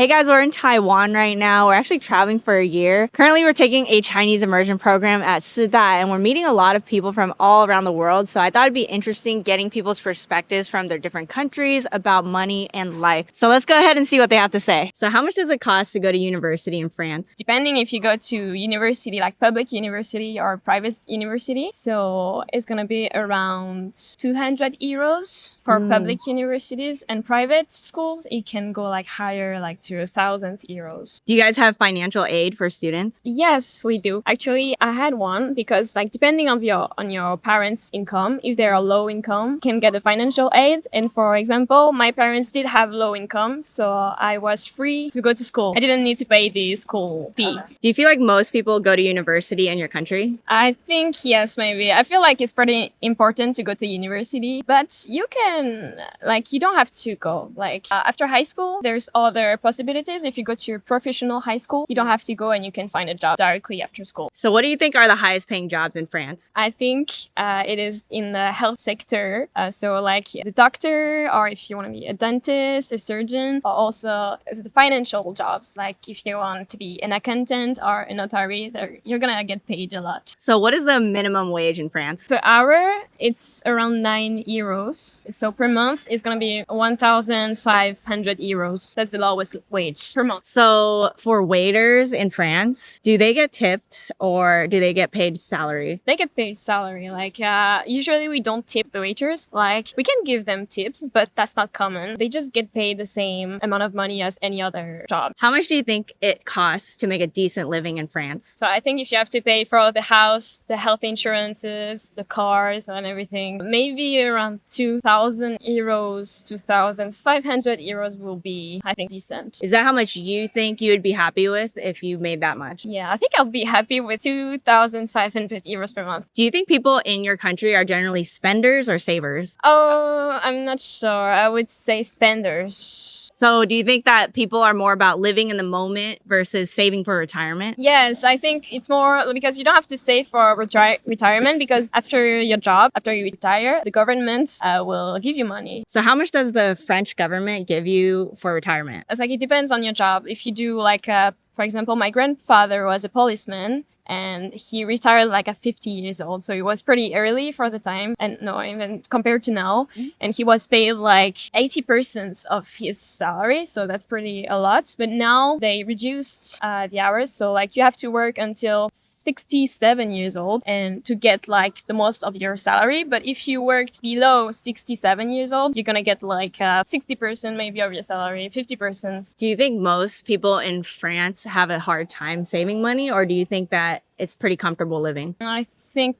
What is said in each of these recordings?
Hey guys, we're in Taiwan right now. We're actually traveling for a year. Currently, we're taking a Chinese immersion program at Sida, and we're meeting a lot of people from all around the world. So I thought it'd be interesting getting people's perspectives from their different countries about money and life. So let's go ahead and see what they have to say. So how much does it cost to go to university in France? Depending if you go to university, like public university or private university. So it's going to be around 200 euros for public universities, and private schools, it can go like higher, like to 1,000 euros. Do you guys have financial aid for students? Yes, we do. Actually, I had one because like depending on your parents' income, if they are low income, can get a financial aid. And for example, my parents did have low income, so I was free to go to school. I didn't need to pay the school fees. Do you feel like most people go to university in your country? I think yes, maybe. I feel like it's pretty important to go to university, but you can, like, you don't have to go. Like after high school, there's other possibilities. If you go to your professional high school, you don't have to go and you can find a job directly after school. So what do you think are the highest paying jobs in France? I think it is in the health sector. So like the doctor, or if you want to be a dentist, a surgeon, or also the financial jobs. Like if you want to be an accountant or a notary, you're gonna get paid a lot. So what is the minimum wage in France? Per hour, it's around 9 euros. So per month, it's gonna be 1,500 euros. That's the lowest wage per month. So for waiters in France, do they get tipped or do they get paid salary? They get paid salary. Like usually we don't tip the waiters. Like we can give them tips, but that's not common. They just get paid the same amount of money as any other job. How much do you think it costs to make a decent living in France? So I think if you have to pay for the house, the health insurances, the cars and everything, maybe around 2,000 euros, 2,500 euros will be, I think, decent. Is that how much you think you would be happy with if you made that much? Yeah, I think I'll be happy with 2,500 euros per month. Do you think people in your country are generally spenders or savers? Oh, I'm not sure. I would say spenders. So do you think that people are more about living in the moment versus saving for retirement? Yes, I think it's more because you don't have to save for retirement, because after your job, after you retire, the government will give you money. So how much does the French government give you for retirement? It's like it depends on your job. If you do like, for example, my grandfather was a policeman, and he retired like at 50 years old. So it was pretty early for the time. And no, even compared to now. And he was paid like 80% of his salary. So that's pretty a lot. But now they reduced the hours. So like you have to work until 67 years old and to get like the most of your salary. But if you worked below 67 years old, you're going to get like 60% maybe of your salary, 50%. Do you think most people in France have a hard time saving money, or do you think that it's pretty comfortable living? I think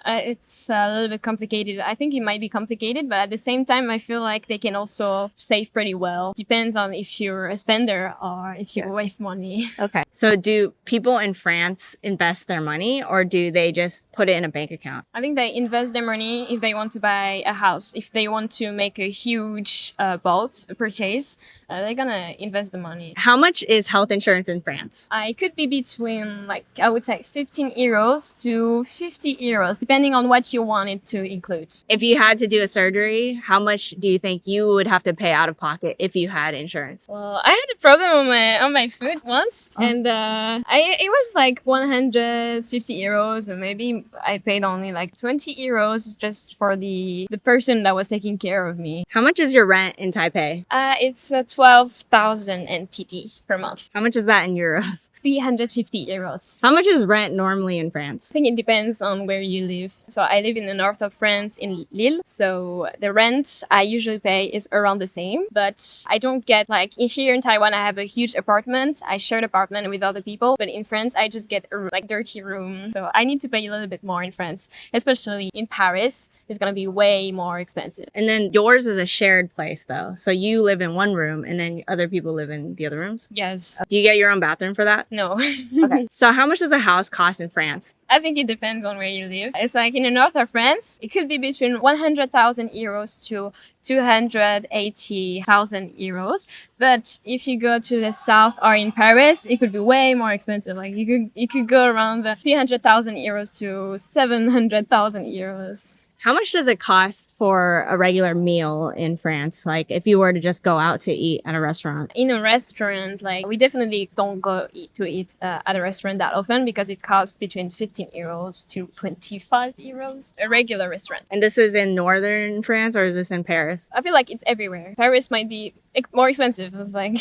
it's a little bit complicated. I think it might be complicated, but at the same time, I feel like they can also save pretty well. Depends on if you're a spender or if you waste money. Okay. So do people in France invest their money, or do they just put it in a bank account? I think they invest their money if they want to buy a house. If they want to make a huge purchase, they're gonna invest the money. How much is health insurance in France? It could be between, like, I would say 15 euros to 50 euros, depending on what you want it to include. If you had to do a surgery, how much do you think you would have to pay out of pocket if you had insurance? Well, I had a problem on my foot once, and it was like 150 euros, or maybe I paid only like 20 euros just for the person that was taking care of me. How much is your rent in Taipei? It's 12,000 NTD per month. How much is that in euros? 350 euros. How much is rent normally in France? I think it depends on where you live. So I live in the north of France in Lille. So the rent I usually pay is around the same, but I don't get like here in Taiwan, I have a huge apartment. I share an apartment with other people, but in France, I just get a like dirty room. So I need to pay a little bit more in France, especially in Paris. It's going to be way more expensive. And then yours is a shared place though. So you live in one room and then other people live in the other rooms? Yes. Do you get your own bathroom for that? No. Okay. So how much does a house cost in France? I think it depends on where you live. It's like in the north of France, it could be between 100,000 euros to 280,000 euros. But if you go to the south or in Paris, it could be way more expensive. Like you could go around the 300,000 euros to 700,000 euros. How much does it cost for a regular meal in France? Like if you were to just go out to eat at a restaurant? In a restaurant, like we definitely don't go eat at a restaurant that often because it costs between 15 euros to 25 euros. A regular restaurant. And this is in northern France or is this in Paris? I feel like it's everywhere. Paris might be more expensive. It's like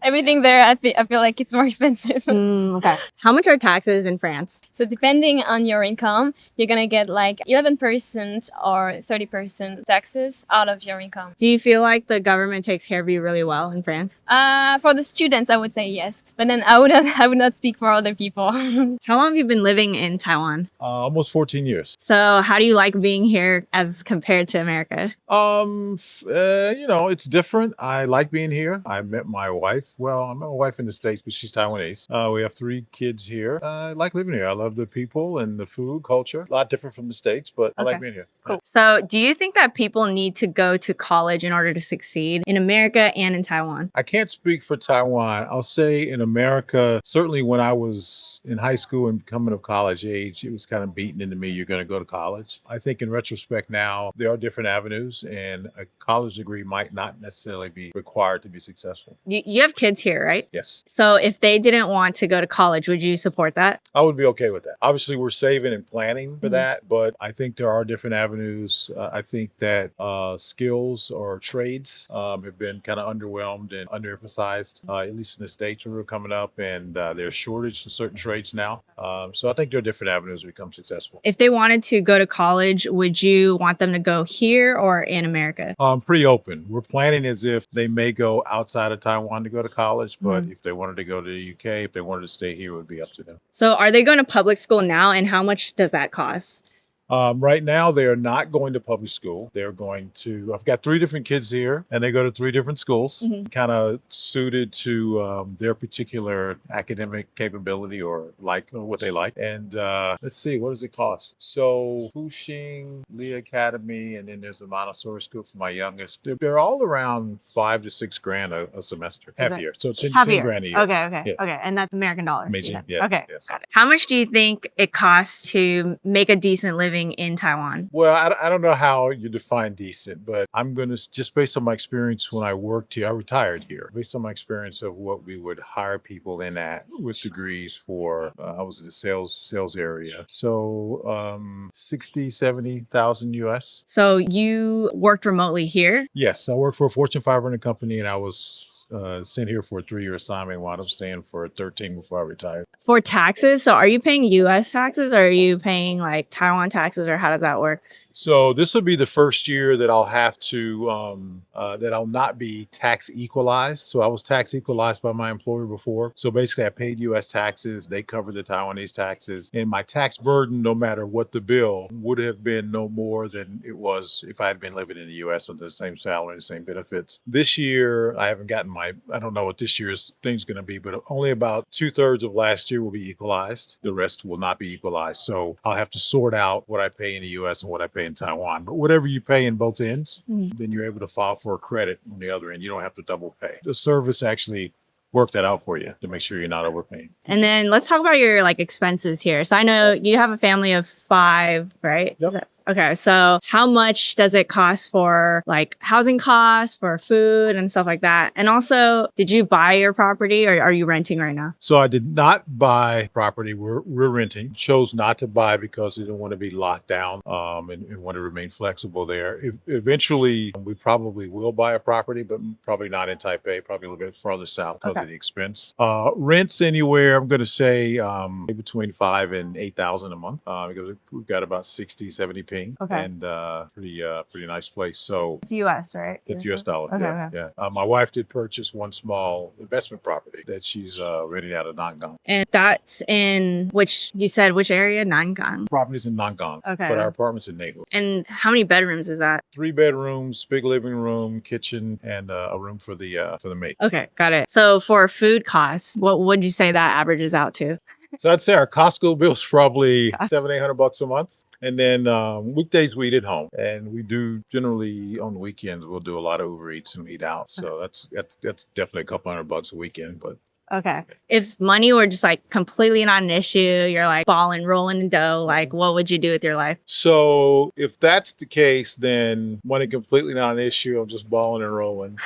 everything there. I feel like it's more expensive. Okay. How much are taxes in France? So depending on your income, you're gonna get like 11% or 30% taxes out of your income. Do you feel like the government takes care of you really well in France? For the students, I would say yes, but then I would not speak for other people. How long have you been living in Taiwan? Almost 14 years. So how do you like being here as compared to America? It's different. I like being here. I met my wife. Well, I met my wife in the States, but she's Taiwanese. We have 3 kids here. I like living here. I love the people and the food, culture. A lot different from the States, but I like being here. Cool. So do you think that people need to go to college in order to succeed in America and in Taiwan? I can't speak for Taiwan. I'll say in America, certainly when I was in high school and coming of college age, it was kind of beaten into me, you're going to go to college. I think in retrospect now, there are different avenues and a college degree might not necessarily be required to be successful. You have kids here, right? Yes. So if they didn't want to go to college, would you support that? I would be okay with that. Obviously, we're saving and planning for that, but I think there are different avenues. I think that skills or trades have been kind of underwhelmed and underemphasized, at least in the States where we're coming up, and there's a shortage in certain trades now. So I think there are different avenues to become successful. If they wanted to go to college, would you want them to go here or in America? Pretty open. We're planning as if they may go outside of Taiwan to go to college, but if they wanted to go to the UK, if they wanted to stay here, it would be up to them. So are they going to public school now, and how much does that cost? Right now, they are not going to public school. They're going to, I've got 3 different kids here and they go to 3 different schools, kind of suited to their particular academic capability or what they like. And let's see, what does it cost? So Fuxing, Lee Academy, and then there's a Montessori school for my youngest. They're all around 5 to 6 grand a semester, half year. So 10 grand a year. Okay. And that's American dollars. Amazing. Yeah. Okay. Yes. Got it. How much do you think it costs to make a decent living in Taiwan? Well, I don't know how you define decent, but I'm going to, just based on my experience when I worked here, I retired here, based on my experience of what we would hire people in at with degrees for, I was in the sales area. So 60, 70,000 US. So you worked remotely here? Yes, I worked for a Fortune 500 company and I was sent here for a 3-year assignment and wound up staying for 13 before I retired. For taxes, so are you paying US taxes or are you paying like Taiwan taxes, or how does that work? So this will be the first year that I'll have to, that I'll not be tax equalized. So I was tax equalized by my employer before. So basically I paid US taxes, they covered the Taiwanese taxes, and my tax burden, no matter what the bill, would have been no more than it was if I had been living in the US under the same salary, the same benefits. This year, I haven't gotten I don't know what this year's thing's going to be, but only about 2/3 of last year will be equalized. The rest will not be equalized. So I'll have to sort out what I pay in the US and what I pay in Taiwan. But whatever you pay in both ends, then you're able to file for a credit on the other end. You don't have to double pay. The service actually work that out for you to make sure you're not overpaying. And then let's talk about your expenses here. So I know you have a family of 5, right? Yep. Okay, so how much does it cost for housing costs, for food and stuff like that? And also, did you buy your property or are you renting right now? So I did not buy property. We're renting. Chose not to buy because we didn't want to be locked down and want to remain flexible there. Eventually, we probably will buy a property, but probably not in Taipei, probably a little bit farther south because of the expense. Rents anywhere, I'm going to say between 5,000 and 8,000 a month because we've got about 60, 70 ping. And pretty nice place. So it's US, right? It's US dollars. Okay. Yeah. My wife did purchase one small investment property that she's renting out of Nangang. And that's in which area? Nangang. Property's in Nangang. Okay. But our apartment's in Neihu. And how many bedrooms is that? 3 bedrooms, big living room, kitchen, and a room for the maid. Okay, got it. So for food costs, what would you say that averages out to? So I'd say our Costco bill's probably $700-800 a month. And then weekdays we eat at home, and we do generally on the weekends we'll do a lot of Uber Eats and eat out. So that's definitely a couple $100 a weekend. But Okay. If money were just like completely not an issue, you're like balling, rolling in dough, like what would you do with your life? So if that's the case, then money completely not an issue. I'm just balling and rolling.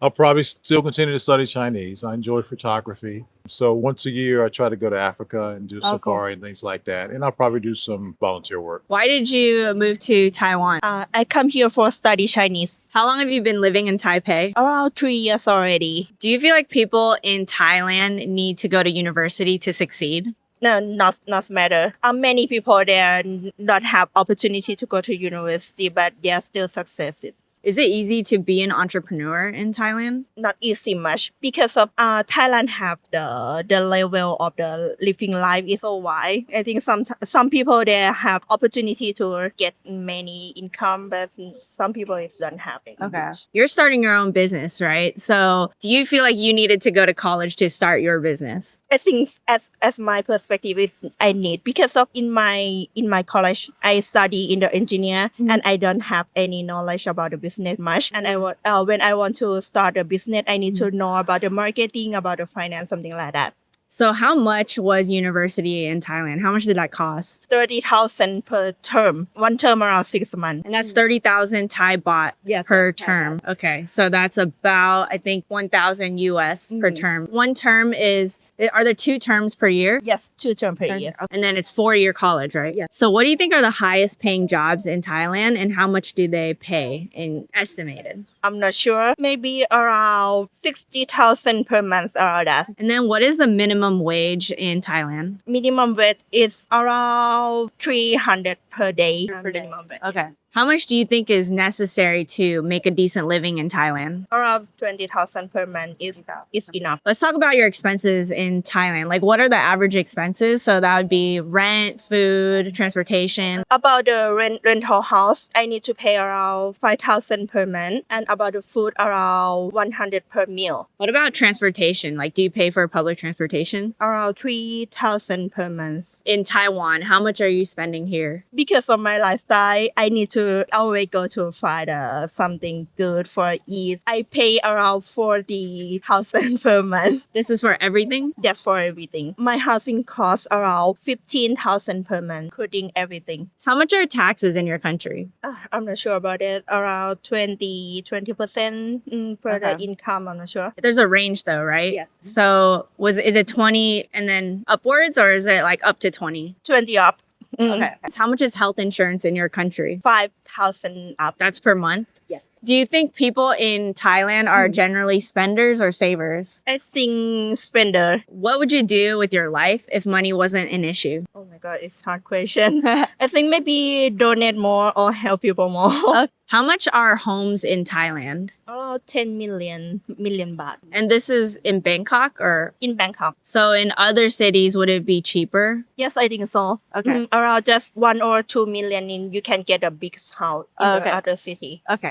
I'll probably still continue to study Chinese. I enjoy photography. So once a year, I try to go to Africa and do Oh, cool. safari and things like that. And I'll probably do some volunteer work. Why did you move to Taiwan? I come here for study Chinese. How long have you been living in Taipei? Around 3 years already. Do you feel like people in Thailand need to go to university to succeed? No, not matter. Many people there not have opportunity to go to university, but they are still successes. Is it easy to be an entrepreneur in Thailand? Not easy much because of Thailand have the level of the living life is so wide. I think some people there have opportunity to get many income, but some people is don't have it. much. You're starting your own business, right? So do you feel like you needed to go to college to start your business? I think as my perspective is I need because of in my college I study in the engineer and I don't have any knowledge about the business much, and I want when I want to start a business I need to know about the marketing, about the finance, something like that. So how much was university in Thailand? How much did that cost? 30,000 per term. One term around 6 months. And that's 30,000 Thai baht Yes, per that's Thai term. Okay. So that's about, I think, 1,000 US per term. One term is, are there 2 terms per year? Yes, 2 term per year. And then it's 4-year college, right? Yeah. So what do you think are the highest paying jobs in Thailand and how much do they pay in estimated? I'm not sure. Maybe around 60,000 per month around that. And then what is the minimum wage in Thailand? Minimum wage is around 300 per day. Minimum wage. Okay. How much do you think is necessary to make a decent living in Thailand? Around 20,000 per month is enough. Let's talk about your expenses in Thailand. Like, what are the average expenses? So that would be rent, food, transportation. About the rental house, I need to pay around 5,000 per month, and about the food around 100 per meal. What about transportation? Like, do you pay for public transportation? Around 3,000 per month. In Taiwan, how much are you spending here? Because of my lifestyle, I need to always go to find something good for eat. I pay around 40,000 per month. This is for everything? Just for everything. My housing costs around 15,000 per month, including everything. How much are taxes in your country? I'm not sure about it. Around 20% for the income. I'm not sure. There's a range though, right? Yeah. So is it 20 and then upwards or is it like up to 20? 20 up. Okay. How much is health insurance in your country? 5,000 up. That's per month? Yes. Do you think people in Thailand are generally spenders or savers? I think spender. What would you do with your life if money wasn't an issue? Oh my God, it's a hard question. I think maybe donate more or help people more. How much are homes in Thailand? Oh, 10 million baht. And this is in Bangkok or? In Bangkok. So in other cities, would it be cheaper? Yes, I think so. Okay. Around just 1 or 2 million you can get a big house in the other city. Okay.